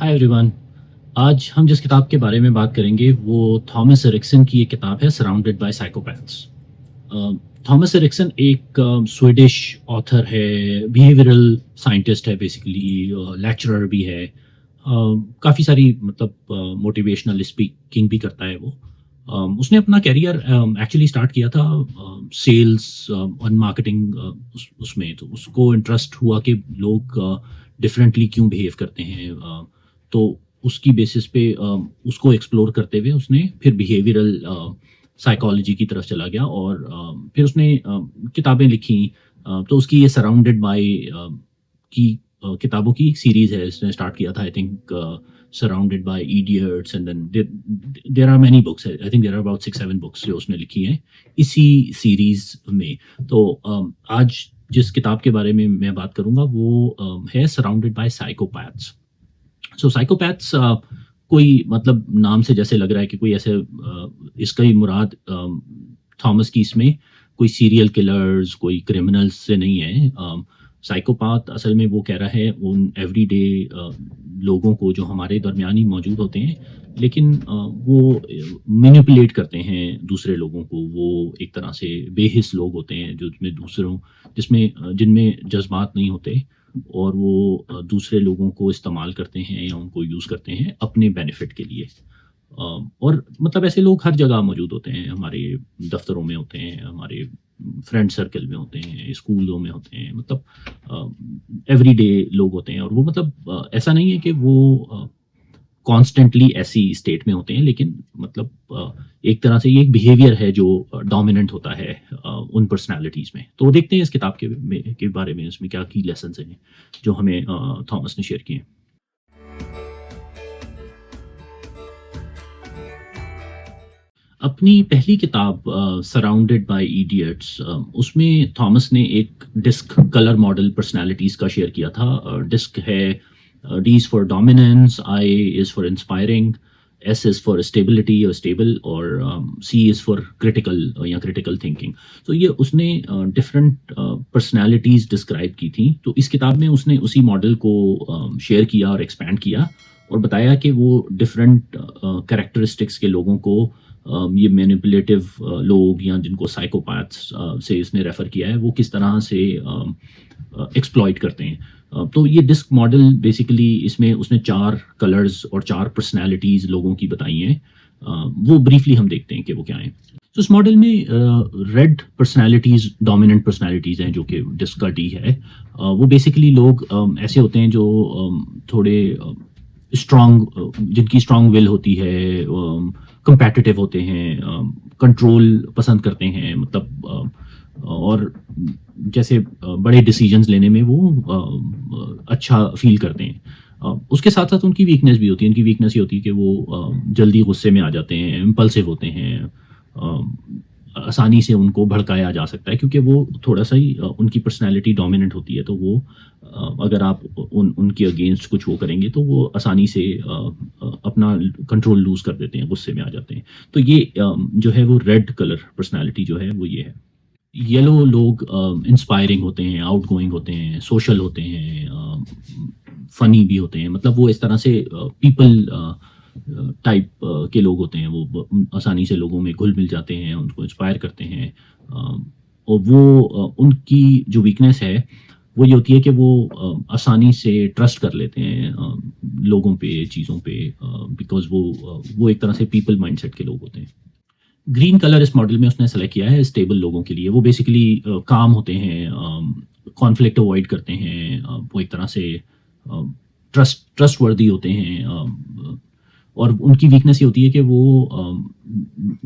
Hi everyone. आज हम जिस किताब के बारे में बात करेंगे वो थॉमस एरिक्सन की एक किताब है surrounded by psychopaths. Thomas Erikson एक स्वीडिश ऑथर है, बिहेवियरल साइंटिस्ट है, बेसिकली लेक्चरर भी है। काफ़ी सारी मतलब मोटिवेशनल स्पीकिंग भी करता है वो। उसने अपना करियर एक्चुअली स्टार्ट किया था सेल्स और मार्केटिंग उसमें। तो उसको इंटरेस्ट हुआ कि लोग डिफरेंटली क्यों बिहेव करते हैं। तो उसकी बेसिस पे उसको एक्सप्लोर करते हुए उसने फिर बिहेवियरल साइकोलॉजी की तरफ चला गया और फिर उसने किताबें लिखी। तो उसकी ये सराउंडेड बाय की किताबों की एक सीरीज है। इसने स्टार्ट किया था I think surrounded by idiots and then there are many books. I think there are about 6-7 books जो उसने लिखी हैं इसी सीरीज में। तो आज जिस किताब के बारे में मैं बात करूंगा वो है surrounded by psychopaths. So psychopaths कोई मतलब नाम से जैसे लग रहा है कि कोई ऐसे इसका ही मुराद थॉमस की इसमें कोई सीरियल किलर्स कोई क्रिमिनल्स से नहीं है। साइकोपाथ असल में वो कह रहा है उन एवरीडे लोगों को जो हमारे दरमियान ही मौजूद होते हैं, लेकिन वो मैनिपुलेट करते हैं दूसरे लोगों को। वो एक तरह से बेहिस लोग होते हैं जो जिनमें जज्बात नहीं होते और वो दूसरे लोगों को इस्तेमाल करते हैं या उनको यूज़ करते हैं अपने बेनिफिट के लिए। और मतलब ऐसे लोग हर जगह मौजूद होते हैं, हमारे दफ्तरों में होते हैं, हमारे फ्रेंड सर्कल में होते हैं, स्कूलों में होते हैं, मतलब एवरीडे लोग होते हैं। और वो मतलब ऐसा नहीं है कि वो कॉन्स्टेंटली ऐसी स्टेट में होते हैं, लेकिन मतलब एक तरह से ये एक बिहेवियर है जो डोमिनेंट होता है उन पर्सनालिटीज़ में। तो देखते हैं इस किताब के बारे में इसमें क्या की लेसन हैं जो हमें थॉमस ने शेयर किए। अपनी पहली किताब सराउंडेड बाय इडियट्स उसमें थॉमस ने एक डिस्क कलर मॉडल पर्सनालिटीज़ का शेयर किया था। डिस्क है D is for dominance, I is for inspiring, S is for stability or stable, और C is for critical या critical thinking। तो ये उसने डिफरेंट पर्सनालिटीज़ डिस्क्राइब की थी। तो इस किताब में उसने उसी मॉडल को शेयर किया और एक्सपैंड किया और बताया कि वो डिफरेंट कैरेक्टरिस्टिक्स के लोगों को ये मैनिपुलेटिव लोग या जिनको साइकोपैथ्स से इसने रेफ़र किया है वो किस तरह से एक्सप्लॉइट करते हैं। तो ये डिस्क मॉडल बेसिकली इसमें उसने 4 कलर्स और 4 पर्सनालिटीज़ लोगों की बताई हैं। वो ब्रीफली हम देखते हैं कि वो क्या हैं। तो इस मॉडल में रेड पर्सनालिटीज़ डोमिनेंट पर्सनालिटीज़ हैं जो कि डिस्क का डी है। वो बेसिकली लोग ऐसे होते हैं जो थोड़े स्ट्रॉन्ग, जिनकी स्ट्रॉन्ग विल होती है, कंपेटिटिव होते हैं, कंट्रोल पसंद करते हैं, मतलब और जैसे बड़े डिसीजंस लेने में वो अच्छा फील करते हैं। उसके साथ साथ उनकी वीकनेस भी होती है। उनकी वीकनेस ये होती है कि वो जल्दी गुस्से में आ जाते हैं, इम्पल्सिव होते हैं, आसानी से उनको भड़काया जा सकता है क्योंकि वो थोड़ा सा ही उनकी पर्सनैलिटी डोमिनेंट होती है। तो वो अगर आप उनके अगेंस्ट कुछ वो करेंगे तो वो आसानी से अपना कंट्रोल लूज़ कर देते हैं, गुस्से में आ जाते हैं। तो ये जो है वो रेड कलर पर्सनैलिटी जो है वो ये है। येलो लोग इंस्पायरिंग होते हैं, आउटगोइंग होते हैं, सोशल होते हैं, फ़नी भी होते हैं। मतलब वो इस तरह से पीपल टाइप के लोग होते हैं। वो आसानी से लोगों में घुल मिल जाते हैं, उनको इंस्पायर करते हैं। और वो उनकी जो वीकनेस है वो ये होती है कि वो आसानी से ट्रस्ट कर लेते हैं लोगों पे, चीज़ों पे, बिकॉज़ वो एक तरह से पीपल माइंडसेट के लोग होते हैं। ग्रीन कलर इस मॉडल में उसने सेलेक्ट किया है स्टेबल लोगों के लिए। वो बेसिकली काम होते हैं, कॉन्फ्लिक्ट अवॉइड करते हैं, वो एक तरह से ट्रस्टवर्दी होते हैं। और उनकी वीकनेस ये होती है कि वो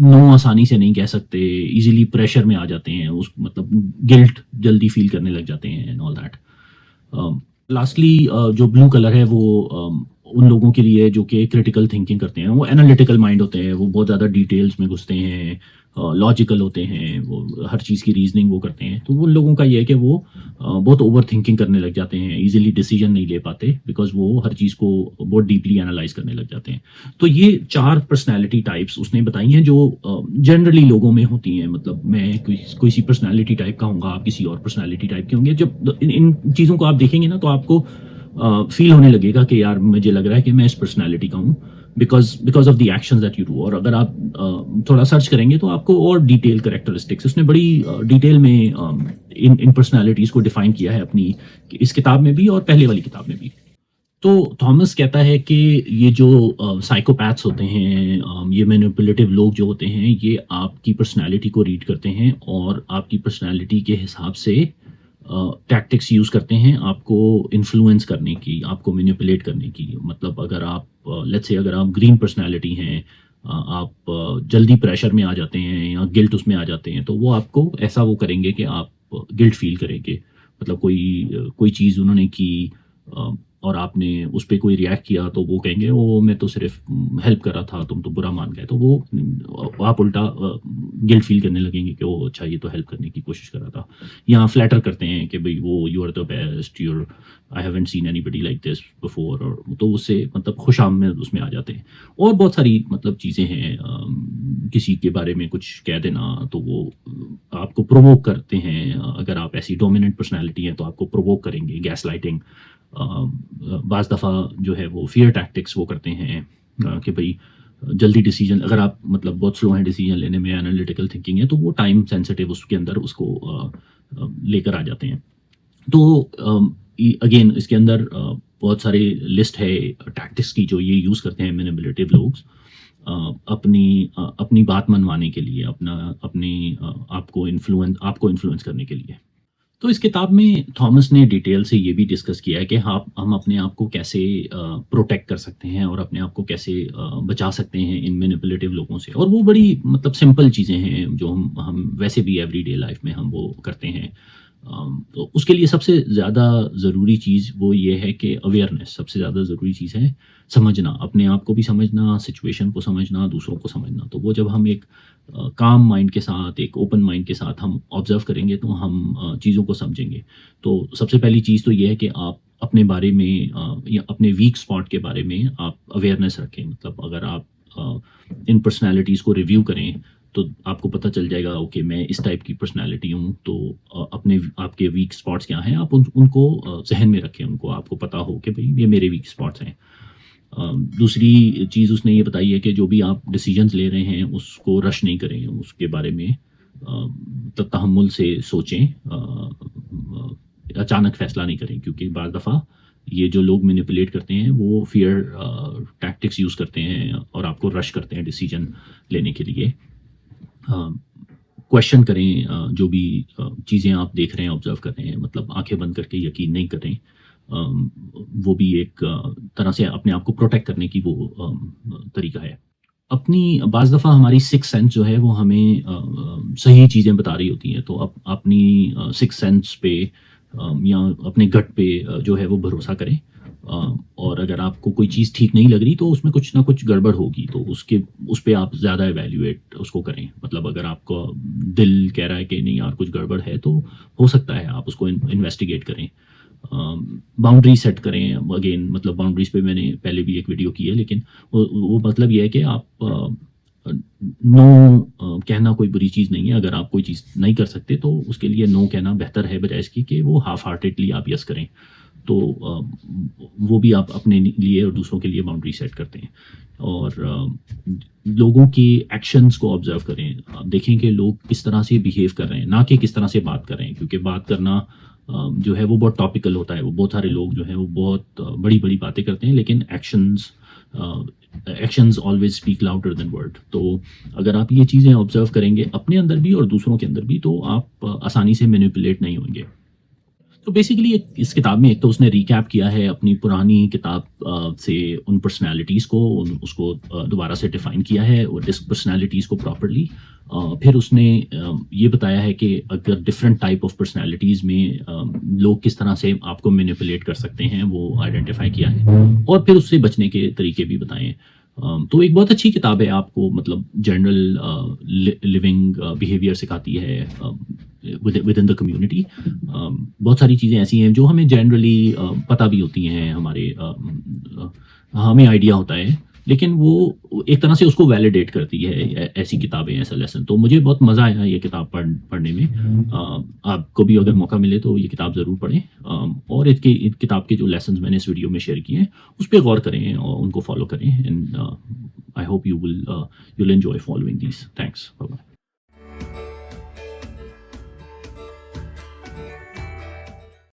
नो आसानी से नहीं कह सकते, इजीली प्रेशर में आ जाते हैं, उस मतलब गिल्ट जल्दी फील करने लग जाते हैं एंड ऑल दैट। लास्टली जो ब्लू कलर है वो उन लोगों के लिए जो कि क्रिटिकल थिंकिंग करते हैं। वो एनालिटिकल माइंड होते हैं, वो बहुत ज़्यादा डिटेल्स में घुसते हैं, लॉजिकल होते हैं, वो हर चीज़ की रीजनिंग वो करते हैं। तो उन लोगों का ये है कि वो बहुत ओवर थिंकिंग करने लग जाते हैं, इजीली डिसीजन नहीं ले पाते बिकॉज वो हर चीज़ को बहुत डीपली एनालाइज करने लग जाते हैं। तो ये 4 पर्सनैलिटी टाइप्स उसने बताई हैं जो जनरली लोगों में होती हैं। मतलब मैं कोई सी पर्सनैलिटी टाइप का हूँगा, आप किसी और पर्सनैलिटी टाइप के होंगे। जब इन चीज़ों को आप देखेंगे ना तो आपको फील होने लगेगा कि यार मुझे लग रहा है कि मैं इस पर्सनैलिटी का हूँ, because of the actions that you do. और अगर आप थोड़ा सर्च करेंगे तो आपको और डिटेल करेक्टरिस्टिक्स उसने बड़ी डिटेल में इन पर्सनैलिटीज़ को डिफाइन किया है अपनी इस किताब में भी और पहले वाली किताब में भी। तो थॉमस कहता है कि ये जो साइकोपैथ्स होते हैं, ये मैनिपुलेटिव लोग जो होते हैं, ये आपकी पर्सनैलिटी को रीड करते हैं और आपकी पर्सनैलिटी के हिसाब से टैक्टिक्स यूज़ करते हैं आपको इन्फ्लुएंस करने की, आपको मैनिपुलेट करने की। मतलब अगर आप लेट्स से अगर आप ग्रीन पर्सनैलिटी हैं, आप जल्दी प्रेशर में आ जाते हैं या गिल्ट उसमें आ जाते हैं, तो वो आपको ऐसा वो करेंगे कि आप गिल्ट फील करेंगे। मतलब कोई चीज़ उन्होंने की और आपने उस पे कोई रिएक्ट किया तो वो कहेंगे ओ मैं तो सिर्फ हेल्प कर रहा था, तुम तो बुरा मान गए। तो वो आप उल्टा गिल्ट फील करने लगेंगे कि ओ अच्छा ये तो हेल्प करने की कोशिश कर रहा था। या फ्लैटर करते हैं कि भाई वो you are the best, you're I haven't seen anybody like this before, और तो उससे मतलब खुशाम में उसमें आ जाते हैं। और बहुत सारी मतलब चीज़ें हैं, किसी के बारे में कुछ कह देना तो वो आपको प्रोवोक करते हैं। अगर आप ऐसी डोमिनेंट पर्सनैलिटी हैं तो आपको प्रोवोक करेंगे, गैस लाइटिंग। बाज़ दफ़ा जो है वो फियर टैक्टिक्स वो करते हैं कि भई जल्दी डिसीजन, अगर आप मतलब बहुत स्लो हैं डिसीजन लेने में, एनालिटिकल थिंकिंग है, तो वो टाइम सेंसिटिव उसके अंदर उसको लेकर आ जाते हैं। तो अगेन इसके अंदर बहुत सारे लिस्ट है टैक्टिक्स की जो ये यूज़ करते हैं मैनिपुलेटिव लोग अपनी बात मनवाने के लिए, आपको इन्फ्लुएंस करने के लिए। तो इस किताब में थॉमस ने डिटेल से ये भी डिस्कस किया है कि हाँ हम अपने आप को कैसे प्रोटेक्ट कर सकते हैं और अपने आप को कैसे बचा सकते हैं इन मैनिपुलेटिव लोगों से। और वो बड़ी मतलब सिंपल चीज़ें हैं जो हम वैसे भी एवरीडे लाइफ में हम वो करते हैं। तो उसके लिए सबसे ज़्यादा ज़रूरी चीज़ वो ये है कि अवेयरनेस सबसे ज़्यादा ज़रूरी चीज़ है। समझना, अपने आप को भी समझना, सिचुएशन को समझना, दूसरों को समझना। तो वो जब हम एक काम माइंड के साथ, एक ओपन माइंड के साथ हम ऑब्ज़र्व करेंगे तो हम चीज़ों को समझेंगे। तो सबसे पहली चीज़ तो ये है कि आप अपने बारे में या अपने वीक स्पॉट के बारे में आप अवेयरनेस रखें। मतलब अगर आप इन पर्सनैलिटीज़ को रिव्यू करें तो आपको पता चल जाएगा ओके मैं इस टाइप की पर्सनैलिटी हूँ। तो आपके वीक स्पॉट्स क्या हैं, आप उनको ज़हन में रखें, उनको आपको पता हो कि भाई ये मेरे वीक स्पॉट्स हैं। दूसरी चीज़ उसने ये बताई है कि जो भी आप डिसीजंस ले रहे हैं उसको रश नहीं करें, उसके बारे में तहम्मुल से सोचें, अचानक फ़ैसला नहीं करें। क्योंकि बाज़ दफ़ा ये जो लोग मैनिपुलेट करते हैं वो फ़ियर टैक्टिक्स यूज़ करते हैं और आपको रश करते हैं डिसीजन लेने के लिए। क्वेश्चन करें, जो भी चीज़ें आप देख रहे हैं, ऑब्ज़र्व कर रहे हैं, मतलब आँखें बंद करके यकीन नहीं करें। वो भी एक तरह से अपने आप को प्रोटेक्ट करने की वो तरीका है। अपनी बाज़ दफ़ा हमारी सिक्स्थ सेंस जो है वो हमें सही चीज़ें बता रही होती हैं। तो अपनी सिक्स्थ सेंस पे या अपने गट पे जो है वो भरोसा करें। और अगर आपको कोई चीज़ ठीक नहीं लग रही तो उसमें कुछ ना कुछ गड़बड़ होगी, तो उस पे आप ज़्यादा इवैल्यूएट उसको करें। मतलब अगर आपका दिल कह रहा है कि नहीं यार कुछ गड़बड़ है, तो हो सकता है आप उसको इन्वेस्टिगेट करें। बाउंड्री सेट करें। अगेन मतलब बाउंड्रीज़ पे मैंने पहले भी एक वीडियो की है, लेकिन वो मतलब ये है कि आप नो कहना कोई बुरी चीज़ नहीं है। अगर आप कोई चीज़ नहीं कर सकते तो उसके लिए नो कहना बेहतर है, बजाय इसकी कि वो हाफ हार्टेडली आप यस करें। तो वो भी आप अपने लिए और दूसरों के लिए बाउंड्री सेट करते हैं। और लोगों के एक्शंस को ऑब्जर्व करें। आप देखें कि लोग किस तरह से बिहेव कर रहे हैं, ना कि किस तरह से बात कर रहे हैं। क्योंकि बात करना जो है वो बहुत टॉपिकल होता है। वो बहुत सारे लोग जो हैं वो बहुत बड़ी-बड़ी बातें करते हैं, लेकिन actions always speak louder than word. तो अगर आप ये चीज़ें ऑब्जर्व करेंगे अपने अंदर भी और दूसरों के अंदर भी, तो आप आसानी से मैनिपुलेट नहीं होंगे। तो बेसिकली इस किताब में एक तो उसने रिकैप किया है अपनी पुरानी किताब से उन पर्सनैलिटीज़ को, उसको दोबारा से डिफ़ाइन किया है और डिस्क पर्सनैलिटीज़ को प्रॉपरली। फिर उसने ये बताया है कि अगर डिफरेंट टाइप ऑफ पर्सनैलिटीज़ में लोग किस तरह से आपको मैनिपुलेट कर सकते हैं वो आइडेंटिफाई किया है, और फिर उससे बचने के तरीके भी बताए हैं। तो एक बहुत अच्छी किताब है, आपको मतलब जनरल लिविंग बिहेवियर सिखाती है विद इन द कम्युनिटी। बहुत सारी चीज़ें ऐसी हैं जो हमें जनरली पता भी होती हैं, हमें आइडिया होता है, लेकिन वो एक तरह से उसको वैलिडेट करती है ऐसी किताबें, ऐसा लेसन। तो मुझे बहुत मज़ा आया ये किताब पढ़ने में। आपको भी अगर मौका मिले तो ये किताब ज़रूर पढ़ें, और इसके किताब के जो लेसन मैंने इस वीडियो में शेयर किए हैं उस पर गौर करें और उनको फॉलो करें। And I hope you will enjoy following these. Thanks.